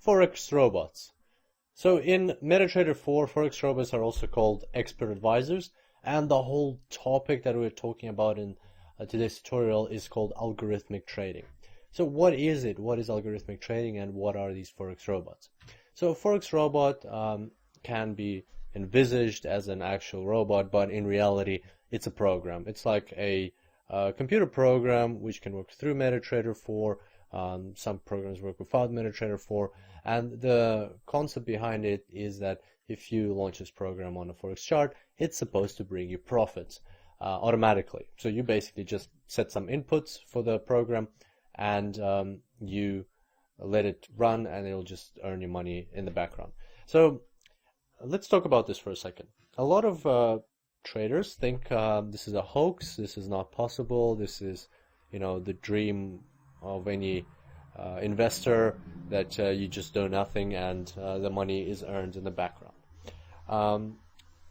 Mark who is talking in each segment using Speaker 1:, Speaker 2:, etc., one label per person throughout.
Speaker 1: Forex robots. So in MetaTrader 4, Forex robots are also called expert advisors, and the whole topic that we're talking about in today's tutorial is called algorithmic trading. So what is it? What is algorithmic trading, and what are these Forex robots? So a Forex robot can be envisaged as an actual robot, but in reality it's a program. It's like a computer program which can work through MetaTrader 4. Some programs work without MetaTrader 4, and the concept behind it is that if you launch this program on a Forex chart, it's supposed to bring you profits automatically. So you basically just set some inputs for the program, and you let it run, and it'll just earn you money in the background. So let's talk about this for a second. A lot of traders think this is a hoax, this is not possible, this is, the dream of any investor, that you just do nothing and the money is earned in the background.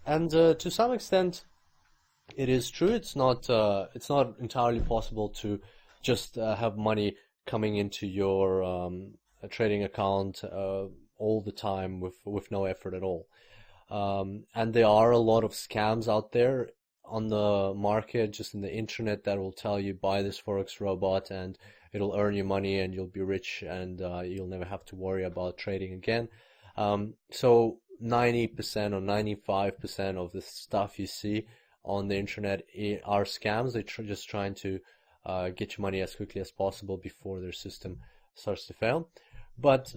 Speaker 1: And to some extent, it is true. It's not entirely possible to just have money coming into your trading account all the time with no effort at all. And there are a lot of scams out there on the market, just in the internet, that will tell you buy this Forex robot and it'll earn you money and you'll be rich and you'll never have to worry about trading again. So 90% or 95% of the stuff you see on the internet are scams. They're just trying to get your money as quickly as possible before their system starts to fail. But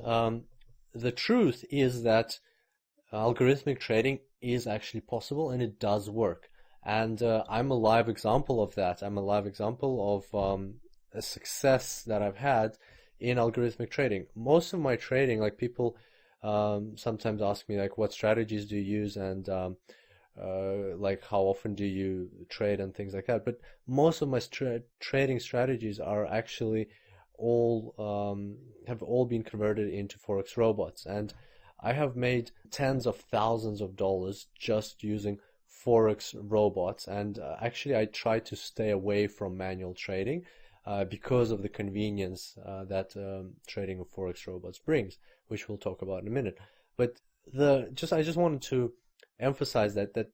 Speaker 1: the truth is that algorithmic trading is actually possible, and it does work. And I'm a live example of that. I'm a live example of a success that I've had in algorithmic trading. Most of my trading, like people sometimes ask me, like, what strategies do you use, and like how often do you trade and things like that. But most of my trading strategies are actually have all been converted into Forex robots, and I have made tens of thousands of dollars just using Forex robots. And actually I try to stay away from manual trading because of the convenience that trading with Forex robots brings, which we'll talk about in a minute. But I just wanted to emphasize that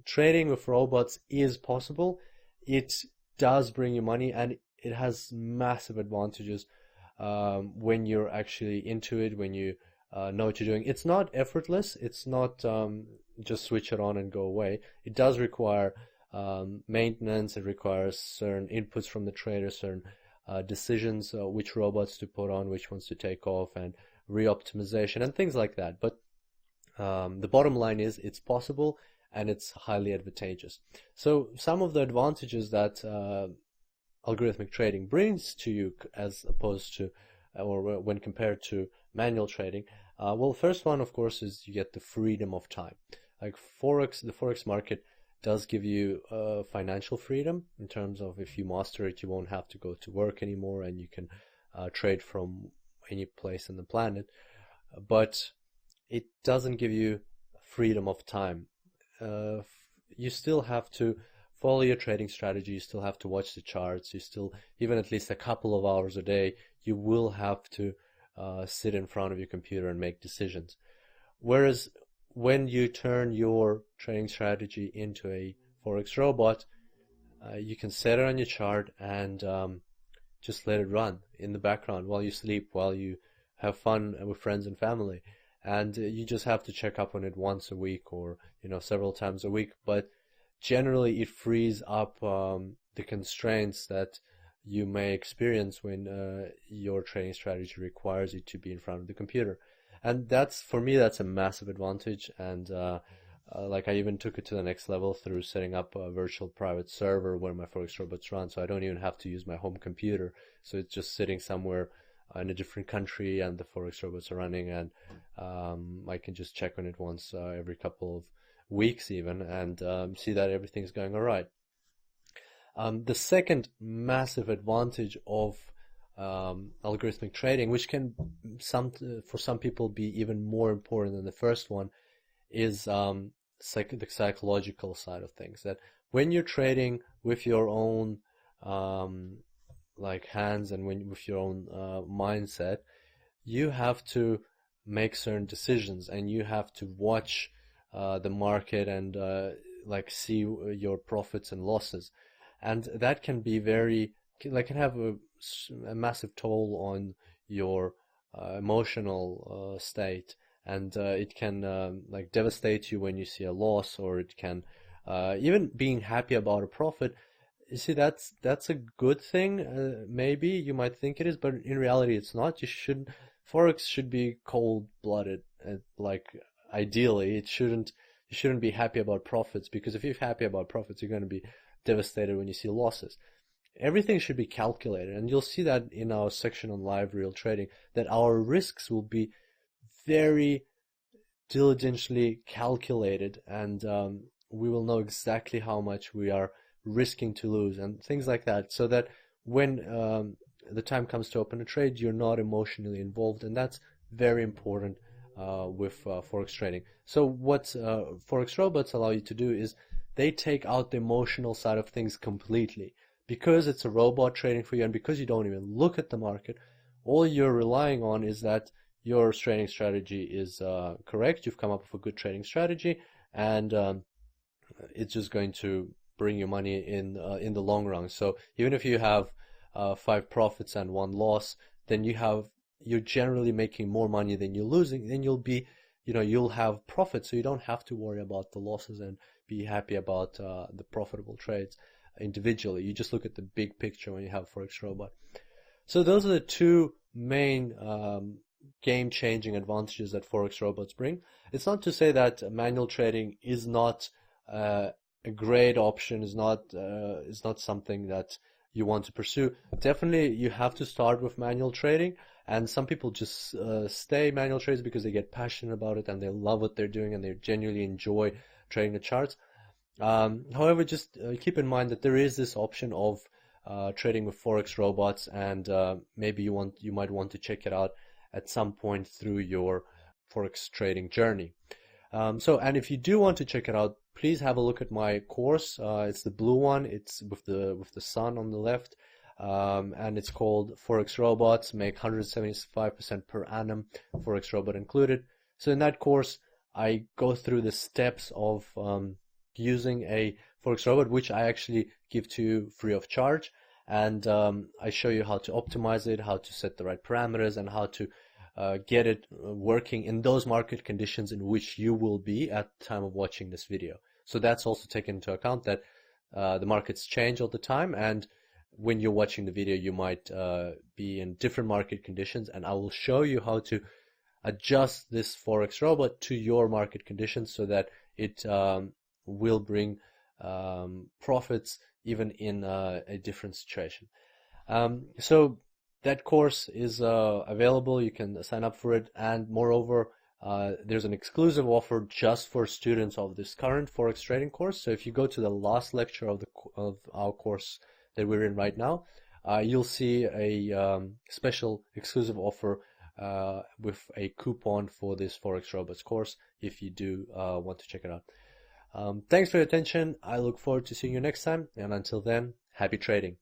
Speaker 1: trading with robots is possible. It does bring you money, and it has massive advantages when you're actually into it, when you know what you're doing. It's not effortless. It's not just switch it on and go away. It does require maintenance. It requires certain inputs from the trader, certain decisions, which robots to put on, which ones to take off, and re-optimization and things like that. But the bottom line is it's possible, and it's highly advantageous. So some of the advantages that algorithmic trading brings to you, as opposed to, or when compared to manual trading, well, first one, of course, is you get the freedom of time. Like the Forex market does give you financial freedom, in terms of if you master it, you won't have to go to work anymore, and you can trade from any place on the planet. But it doesn't give you freedom of time. You still have to follow your trading strategy. You still have to watch the charts. You still, even at least a couple of hours a day, you will have to sit in front of your computer and make decisions. Whereas when you turn your trading strategy into a Forex robot, you can set it on your chart and just let it run in the background while you sleep, while you have fun with friends and family. And you just have to check up on it once a week, or several times a week. But generally it frees up the constraints that you may experience when your trading strategy requires you to be in front of the computer. And for me, that's a massive advantage. And like I even took it to the next level through setting up a virtual private server where my Forex robots run, so I don't even have to use my home computer. So it's just sitting somewhere in a different country, and the Forex robots are running, and I can just check on it once every couple of weeks even, and see that everything's going all right. The second massive advantage of algorithmic trading, which can for some people be even more important than the first one, is the psychological side of things. That when you're trading with your own hands, and with your own mindset, you have to make certain decisions, and you have to watch the market and like see your profits and losses, and that can be can have a massive toll on your emotional state, and it can like devastate you when you see a loss, or it can even being happy about a profit. You see, that's a good thing. Maybe you might think it is, but in reality, it's not. Forex should be cold-blooded. Like ideally, you shouldn't be happy about profits, because if you're happy about profits, you're going to be devastated when you see losses. Everything should be calculated, and you'll see that in our section on live real trading, that our risks will be very diligently calculated, and we will know exactly how much we are risking to lose and things like that, so that when the time comes to open a trade, you're not emotionally involved, and that's very important with Forex trading. So what Forex robots allow you to do is they take out the emotional side of things completely. Because it's a robot trading for you, and because you don't even look at the market, all you're relying on is that your trading strategy is correct. You've come up with a good trading strategy, and it's just going to bring you money in the long run. So even if you have 5 profits and 1 loss, then you're generally making more money than you're losing. Then you'll have profits, so you don't have to worry about the losses and be happy about the profitable trades individually. You just look at the big picture when you have Forex robot. So those are the 2 main game-changing advantages that Forex robots bring. It's not to say that manual trading is not a great option, is not something that you want to pursue. Definitely, you have to start with manual trading, and some people just stay manual traders because they get passionate about it and they love what they're doing and they genuinely enjoy trading the charts. However, just keep in mind that there is this option of trading with Forex robots, and maybe you might want to check it out at some point through your Forex trading journey. And if you do want to check it out, please have a look at my course. It's the blue one. It's with the sun on the left, and it's called Forex Robots Make 175% per annum, Forex robot included. So in that course, I go through the steps of using a Forex robot, which I actually give to you free of charge, and I show you how to optimize it, how to set the right parameters, and how to get it working in those market conditions in which you will be at the time of watching this video. So that's also taken into account that the markets change all the time, and when you're watching the video, you might be in different market conditions, and I will show you how to adjust this Forex robot to your market conditions so that it will bring profits even in a different situation. So that course is available. You can sign up for it, and moreover, there's an exclusive offer just for students of this current Forex trading course. So if you go to the last lecture of our course that we're in right now, you'll see a special exclusive offer with a coupon for this Forex Robots course if you do want to check it out. Thanks for your attention. I look forward to seeing you next time, and until then, happy trading.